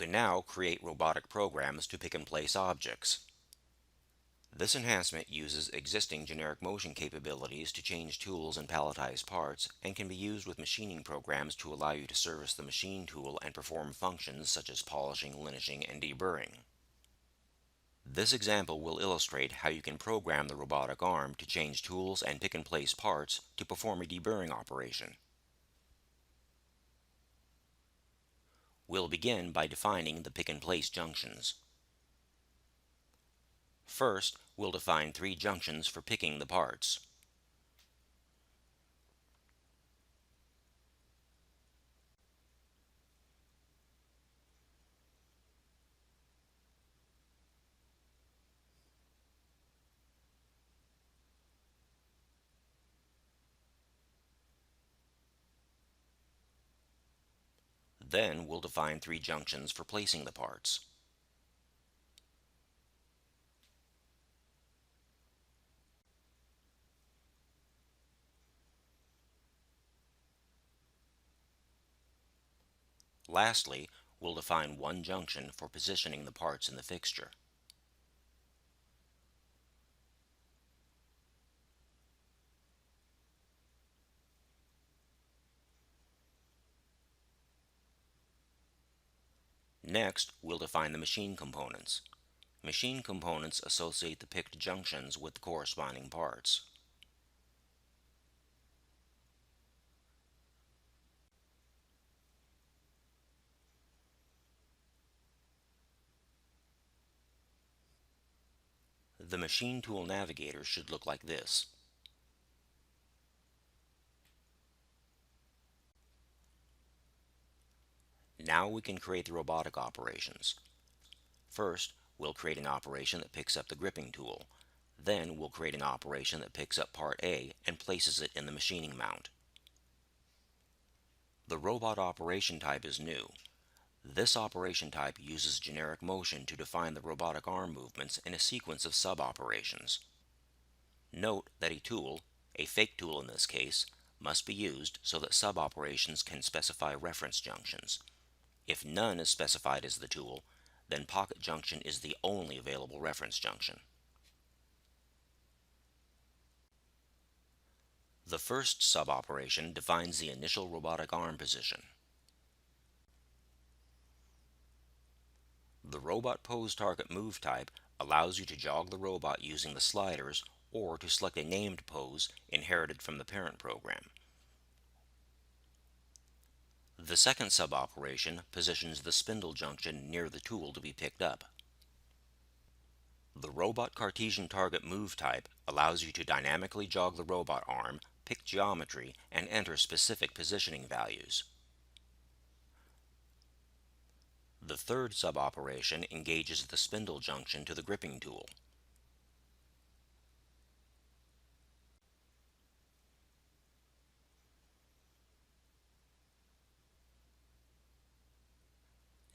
can now create robotic programs to pick and place objects. This enhancement uses existing generic motion capabilities to change tools and palletize parts, and can be used with machining programs to allow you to service the machine tool and perform functions such as polishing, linishing, and deburring. This example will illustrate how you can program the robotic arm to change tools and pick and place parts to perform a deburring operation. We'll begin by defining the pick and place junctions. First, we'll define 3 junctions for picking the parts. Then we'll define 3 junctions for placing the parts. Lastly, we'll define 1 junction for positioning the parts in the fixture. Next, we'll define the machine components. Machine components associate the picked junctions with the corresponding parts. The machine tool navigator should look like this. Now we can create the robotic operations. First, we'll create an operation that picks up the gripping tool. Then we'll create an operation that picks up part A and places it in the machining mount. The robot operation type is new. This operation type uses generic motion to define the robotic arm movements in a sequence of sub-operations. Note that a fake tool in this case, must be used so that sub-operations can specify reference junctions. If none is specified as the tool, then pocket junction is the only available reference junction. The first sub-operation defines the initial robotic arm position. The Robot Pose Target Move type allows you to jog the robot using the sliders or to select a named pose inherited from the parent program. The second sub-operation positions the spindle junction near the tool to be picked up. The Robot Cartesian Target Move type allows you to dynamically jog the robot arm, pick geometry, and enter specific positioning values. The third sub-operation engages the spindle junction to the gripping tool.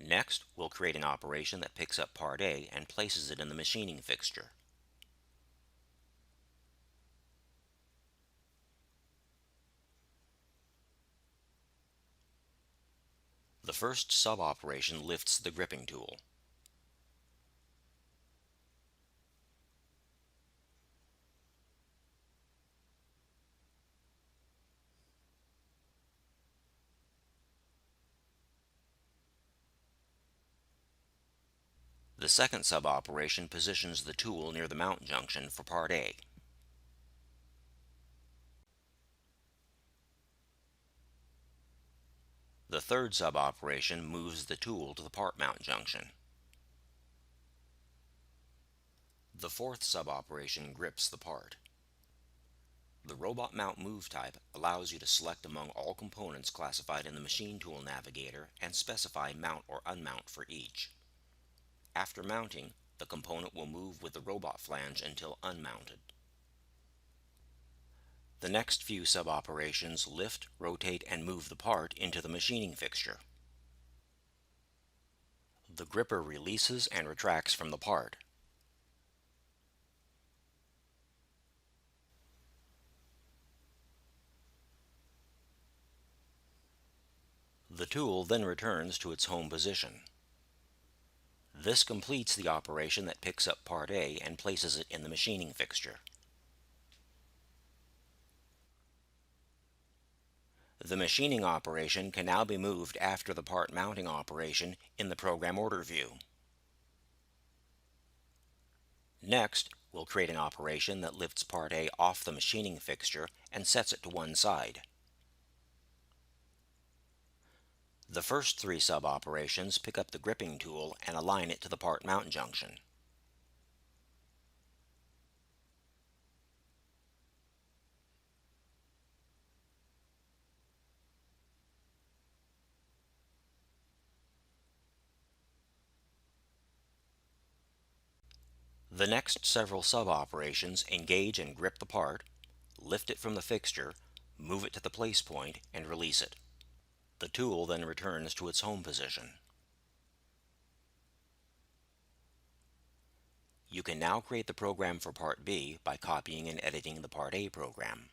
Next, we'll create an operation that picks up part A and places it in the machining fixture. The first sub-operation lifts the gripping tool. The second sub-operation positions the tool near the mount junction for part A. The third sub-operation moves the tool to the part mount junction. The fourth sub-operation grips the part. The Robot Mount Move type allows you to select among all components classified in the Machine Tool Navigator and specify mount or unmount for each. After mounting, the component will move with the robot flange until unmounted. The next few sub-operations lift, rotate, and move the part into the machining fixture. The gripper releases and retracts from the part. The tool then returns to its home position. This completes the operation that picks up part A and places it in the machining fixture. The machining operation can now be moved after the part mounting operation in the program order view. Next, we'll create an operation that lifts part A off the machining fixture and sets it to one side. The first three sub-operations pick up the gripping tool and align it to the part mount junction. The next several sub-operations engage and grip the part, lift it from the fixture, move it to the place point, and release it. The tool then returns to its home position. You can now create the program for Part B by copying and editing the Part A program.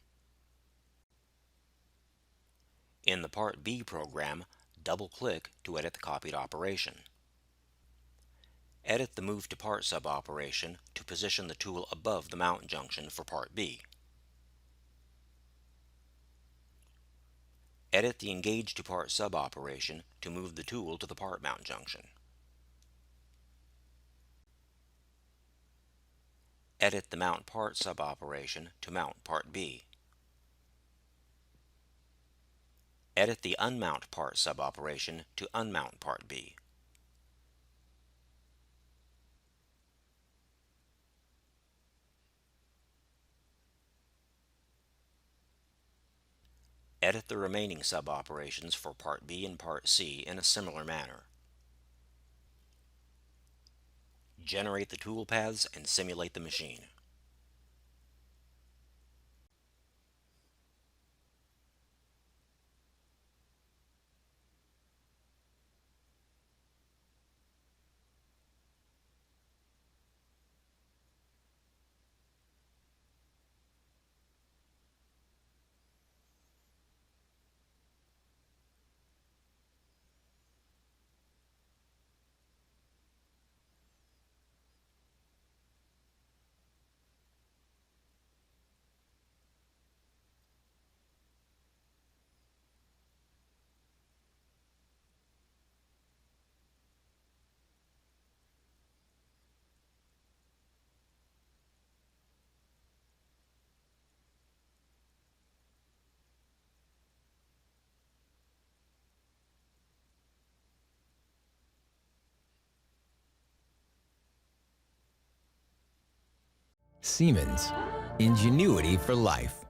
In the Part B program, double-click to edit the copied operation. Edit the Move to Part sub-operation to position the tool above the mount junction for Part B. Edit the Engage to Part sub-operation to move the tool to the part mount junction. Edit the Mount Part sub-operation to mount Part B. Edit the Unmount Part sub-operation to unmount Part B. Edit the remaining sub-operations for Part B and Part C in a similar manner. Generate the tool paths and simulate the machine. Siemens, ingenuity for life.